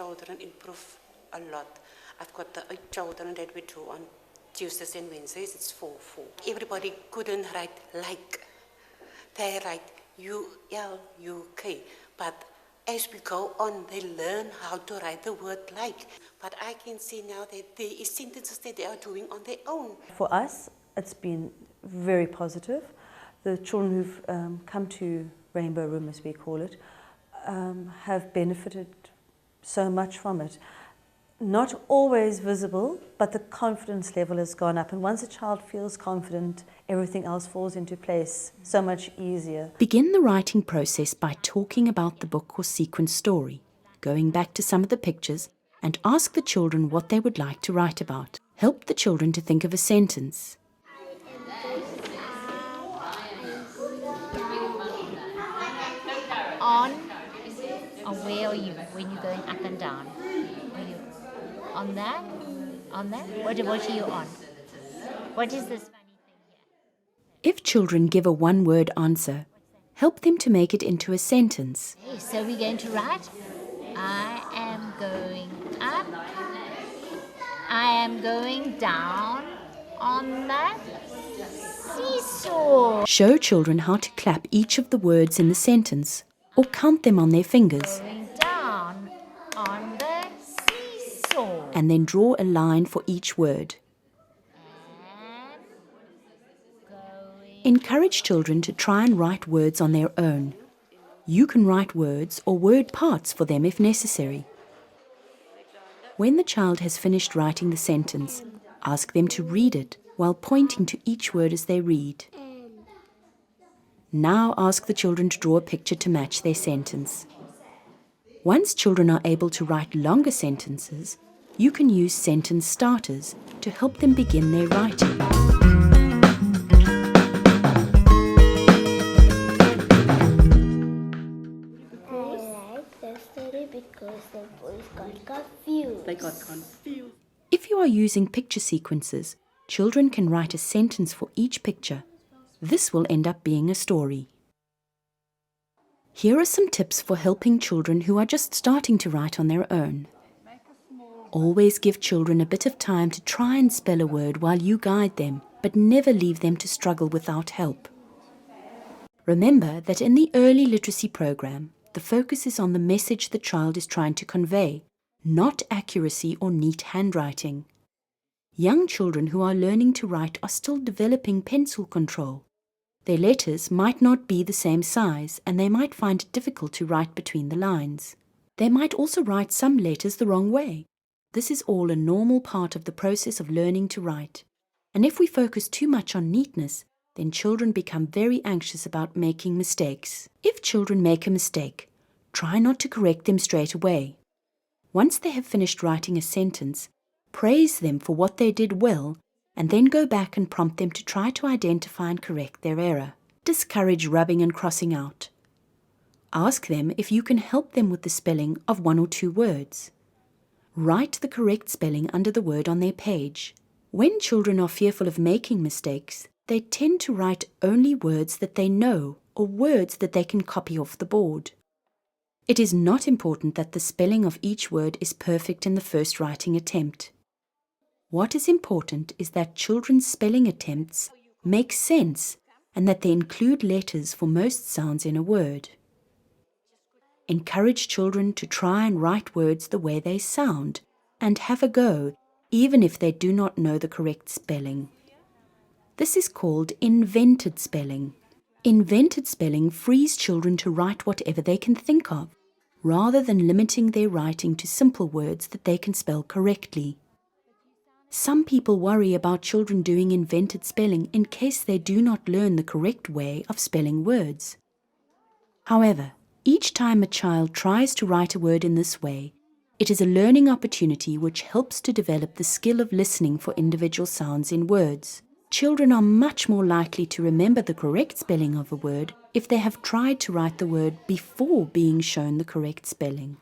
children improve a lot. I've got the 8 children that we do on Tuesdays and Wednesdays. It's 4-4. Everybody couldn't write like. They write U-L-U-K. But as we go on, they learn how to write the word like. But I can see now that there is sentences that they are doing on their own. For us, it's been very positive. The children who've come to Rainbow Room, as we call it, have benefited so much from it. Not always visible, but the confidence level has gone up. And once a child feels confident, everything else falls into place so much easier. Begin the writing process by talking about the book or sequence story, going back to some of the pictures, and ask the children what they would like to write about. Help the children to think of a sentence. On, or where are you when you're going up and down? Are you on that? On that? What are you on? What is this funny thing here? If children give a one-word answer, help them to make it into a sentence. Okay, so we're going to write, I am going up, I am going down on that seesaw. Show children how to clap each of the words in the sentence or count them on their fingers. Going down on the seesaw. And then draw a line for each word. And going. Encourage children to try and write words on their own. You can write words or word parts for them if necessary. When the child has finished writing the sentence, ask them to read it while pointing to each word as they read. Now ask the children to draw a picture to match their sentence. Once children are able to write longer sentences, you can use sentence starters to help them begin their writing. Because the boys got confused. They got confused. If you are using picture sequences, children can write a sentence for each picture. This will end up being a story. Here are some tips for helping children who are just starting to write on their own. Always give children a bit of time to try and spell a word while you guide them, but never leave them to struggle without help. Remember that in the early literacy program, the focus is on the message the child is trying to convey, not accuracy or neat handwriting. Young children who are learning to write are still developing pencil control. Their letters might not be the same size, and they might find it difficult to write between the lines. They might also write some letters the wrong way. This is all a normal part of the process of learning to write. And if we focus too much on neatness, then children become very anxious about making mistakes. If children make a mistake, try not to correct them straight away. Once they have finished writing a sentence, praise them for what they did well, and then go back and prompt them to try to identify and correct their error. Discourage rubbing and crossing out. Ask them if you can help them with the spelling of 1 or 2 words. Write the correct spelling under the word on their page. When children are fearful of making mistakes, they tend to write only words that they know or words that they can copy off the board. It is not important that the spelling of each word is perfect in the first writing attempt. What is important is that children's spelling attempts make sense and that they include letters for most sounds in a word. Encourage children to try and write words the way they sound and have a go, even if they do not know the correct spelling. This is called invented spelling. Invented spelling frees children to write whatever they can think of, rather than limiting their writing to simple words that they can spell correctly. Some people worry about children doing invented spelling in case they do not learn the correct way of spelling words. However, each time a child tries to write a word in this way, it is a learning opportunity which helps to develop the skill of listening for individual sounds in words. Children are much more likely to remember the correct spelling of a word if they have tried to write the word before being shown the correct spelling.